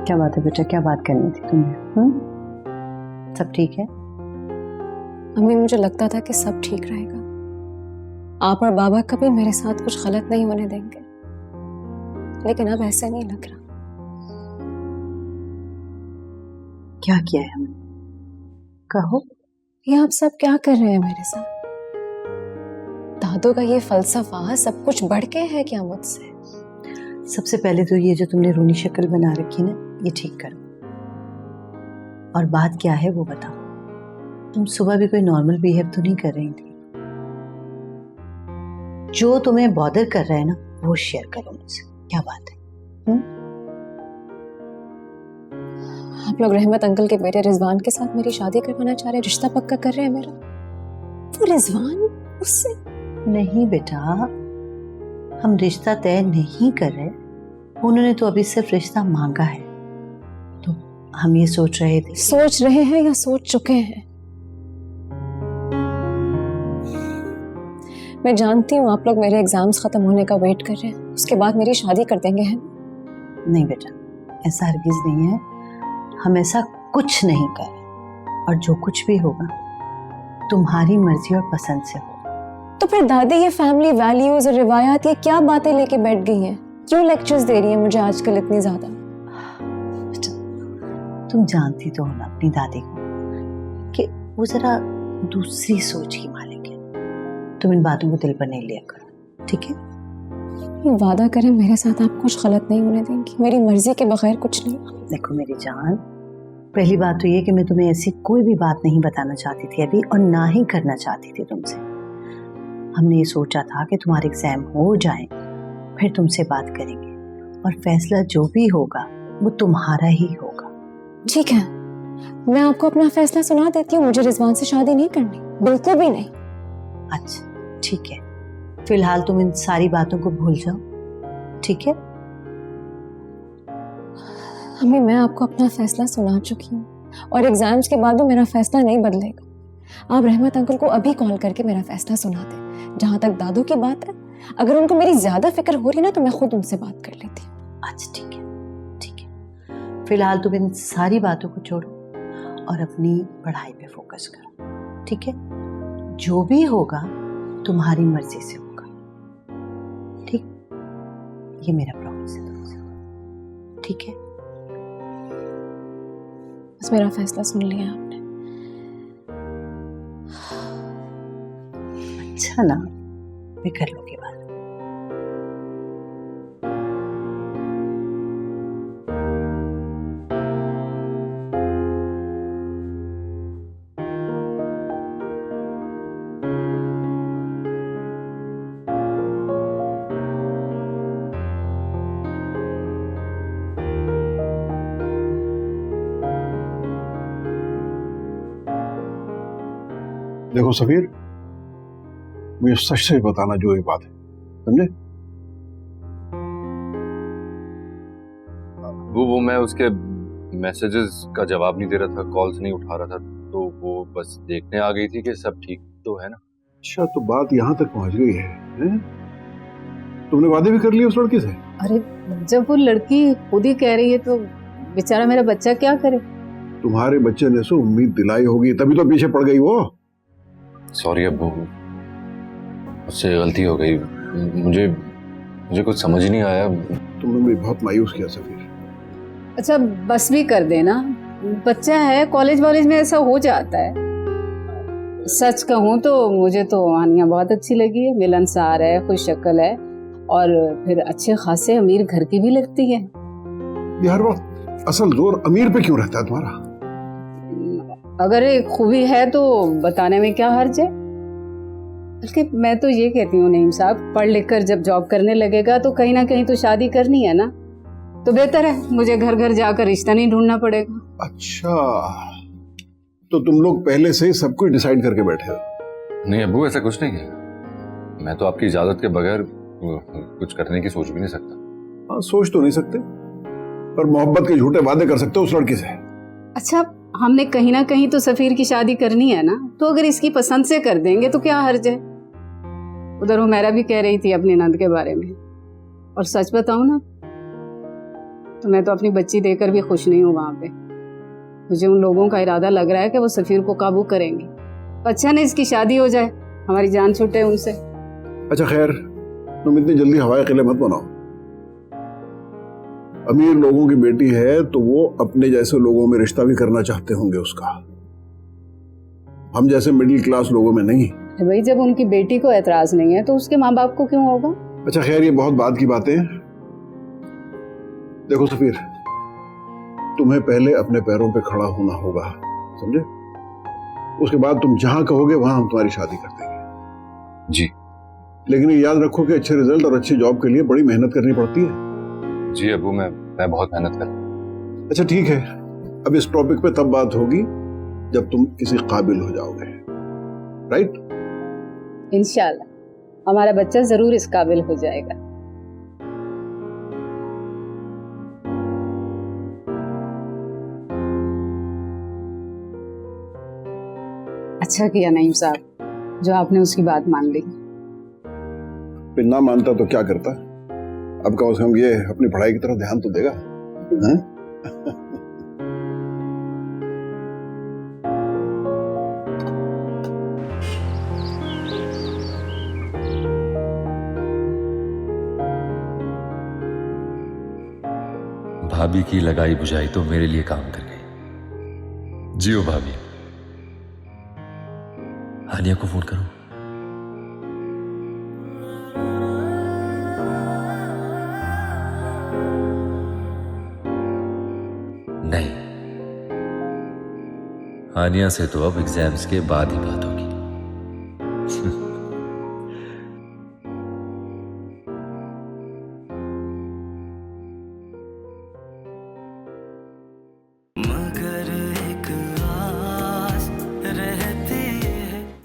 क्या बात है बेटा, क्या बात करनी थी तुम्हें? सब ठीक है? अम्मी, मुझे लगता था कि सब ठीक रहेगा, आप और बाबा कभी मेरे साथ कुछ गलत नहीं होने देंगे, लेकिन अब ऐसा नहीं लग रहा। क्या किया है हमने? कहो। ये आप सब क्या कर रहे हैं मेरे साथ? दादू का ये फलसफा सब कुछ बढ़ के है क्या मुझसे? सबसे पहले तो ये जो तुमने रूनी शक्ल बना रखी ना, ये ठीक करो। और बात क्या है वो बताओ। तुम सुबह भी कोई नॉर्मल बिहेव तो नहीं कर रही थी? जो तुम्हें बॉदर कर रहा है ना, वो शेयर करो मुझसे। क्या बात है? आप लोग रहमत अंकल के बेटे रिजवान के साथ मेरी शादी करवाना चाह रहे हैं, रिश्ता पक्का कर रहे हैं मेरा। वो रिजवान उससे? नहीं बेटा, हम रिश्ता तय नहीं कर रहे, उन्होंने तो अभी सिर्फ रिश्ता मांगा है। तो हम ये सोच रहे थे। सोच रहे हैं या सोच चुके हैं? मैं जानती हूँ आप लोग मेरे एग्जाम्स खत्म होने का वेट कर रहे हैं, उसके बाद मेरी शादी कर देंगे हैं। नहीं बेटा, ऐसा हरगिज नहीं है। हम ऐसा कुछ नहीं कर रहे, और जो कुछ भी होगा तुम्हारी मर्जी और पसंद से होगा। तो फिर दादी ये फैमिली वैल्यूज और रिवायात ये क्या बातें लेके बैठ गई हैं? क्यों लेक्चर्स दे रही है मुझे आजकल इतनी ज्यादा? तुम जानती तो हो ना अपनी दादी को कि वो जरा दूसरी सोच की मालिक है। तुम इन बातों को दिल पर नहीं लिया करो, ठीक है? वादा करें मेरे साथ आप कुछ गलत नहीं होने देंगी, मेरी मर्जी के बगैर कुछ नहीं। देखो मेरी जान, पहली बात तो ये कि मैं तुम्हें ऐसी कोई भी बात नहीं बताना चाहती थी अभी, और ना ही करना चाहती थी तुमसे। हमने ये सोचा था कि तुम्हारे एग्जाम हो जाए, फिर तुमसे बात करेंगे, और फैसला जो भी होगा वो तुम्हारा ही होगा। ठीक है, मैं आपको अपना फैसला सुना देती हूँ। मुझे रिजवान से शादी नहीं करनी, बिल्कुल भी नहीं। अच्छा ठीक है, फिलहाल तुम इन सारी बातों को भूल जाओ, ठीक है? अम्मी, मैं आपको अपना फैसला सुना चुकी हूँ, और एग्जाम्स के बाद भी मेरा फैसला नहीं बदलेगा। आप रहमत अंकल को अभी कॉल करके मेरा फैसला सुना दें। जहां तक दादू की बात है, अगर उनको मेरी ज्यादा फिक्र हो रही ना, तो मैं खुद उनसे बात कर लेती हूँ। अच्छा ठीक है, ठीक है। फिलहाल तुम इन सारी बातों को छोड़ो और अपनी पढ़ाई पे फोकस करो, ठीक है? जो भी होगा तुम्हारी मर्जी से होगा, ठीक? ये मेरा प्रॉमिस है तुमसे, ठीक है? बस मेरा फैसला सुन लिया आपने। अच्छा ना, मैं कर लूंगी बात। देखो सफीर, मुझे सच से बताना जो ये बात है, समझे? वो मैं उसके मैसेजेस का जवाब नहीं दे रहा था, कॉल्स नहीं उठा रहा था, तो वो बस देखने आ गई थी कि सब ठीक तो है ना। अच्छा, तो बात यहाँ तक पहुँच गई है, हैं? तुमने वादे भी कर लिए उस लड़की से? अरे जब वो लड़की खुद ही कह रही है तो बेचारा मेरा बच्चा क्या करे? तुम्हारे बच्चे ने सो उम्मीद दिलाई होगी, तभी तो पीछे पड़ गई वो। सॉरी अब्बू, मुझसे गलती हो गई। मुझे कुछ समझ ही नहीं आया। तुमने मुझे बहुत मायूस किया सफीर। अच्छा बस भी कर देना, बच्चा है, कॉलेज वॉलेज में ऐसा हो जाता है। सच कहूँ तो मुझे तो आनिया बहुत अच्छी लगी है, मिलनसार है, खुश शक्ल है, और फिर अच्छे खासे अमीर घर की भी लगती है। ये हर वक्त असल जोर अमीर पे क्यों रहता है तुम्हारा? अगर एक खूबी है तो बताने में क्या हर्ज है? बल्कि मैं तो ये कहती हूँ नईम साहब, पढ़ लिख कर जब जॉब करने लगेगा तो कहीं ना कहीं तो शादी करनी है ना, तो बेहतर है मुझे घर घर जाकर रिश्ता नहीं ढूंढना पड़ेगा। अच्छा, तो तुम लोग पहले से ही सब कुछ डिसाइड करके बैठे हो? नहीं अब्बू, ऐसा कुछ नहीं है। मैं तो आपकी इजाजत के बगैर कुछ करने की सोच भी नहीं सकता। हाँ, सोच तो नहीं सकते, पर मोहब्बत के झूठे वादे कर सकते हो उस लड़की से। अच्छा, हमने कहीं ना कहीं तो सफीर की शादी करनी है ना, तो अगर इसकी पसंद से कर देंगे तो क्या हर्ज है? उधर हुमैरा भी कह रही थी अपनी नंद के बारे में, और सच बताऊं ना तो मैं तो अपनी बच्ची देकर भी खुश नहीं हूँ वहां पे। मुझे उन लोगों का इरादा लग रहा है कि वो सफीर को काबू करेंगे। अच्छा नहीं इसकी शादी हो जाए, हमारी जान छूटे उनसे। अच्छा खैर, तुम इतनी जल्दी हवाई किले मत बनाओ। अमीर लोगों की बेटी है तो वो अपने जैसे लोगों में रिश्ता भी करना चाहते होंगे उसका, हम जैसे मिडिल क्लास लोगों में नहीं। भाई जब उनकी बेटी को एतराज नहीं है तो उसके माँ बाप को क्यों होगा? अच्छा खैर, ये बहुत बात की बातें हैं। देखो सफीर, तुम्हें पहले अपने पैरों पे खड़ा होना होगा, समझे? उसके बाद तुम जहां कहोगे वहां हम तुम्हारी शादी कर देंगे। जी लेकिन ये याद रखो कि अच्छे रिजल्ट और अच्छी जॉब के लिए बड़ी मेहनत करनी पड़ती है। जी अबू, मैं बहुत मेहनत कर। अच्छा ठीक है, अब इस टॉपिक पे तब बात होगी जब तुम किसी काबिल हो जाओगे, राइट? इंशाल्लाह हमारा बच्चा जरूर इस काबिल हो जाएगा। अच्छा किया नईम साहब जो आपने उसकी बात मान ली। फिर ना मानता तो क्या करता? अब कम से कम ये अपनी पढ़ाई की तरफ ध्यान तो देगा, हैं? भाभी की लगाई बुझाई तो मेरे लिए काम कर गई। जियो भाभी। हानिया को फोन करूं? नहीं, हानिया से तो अब एग्जाम्स के बाद ही बात होगी।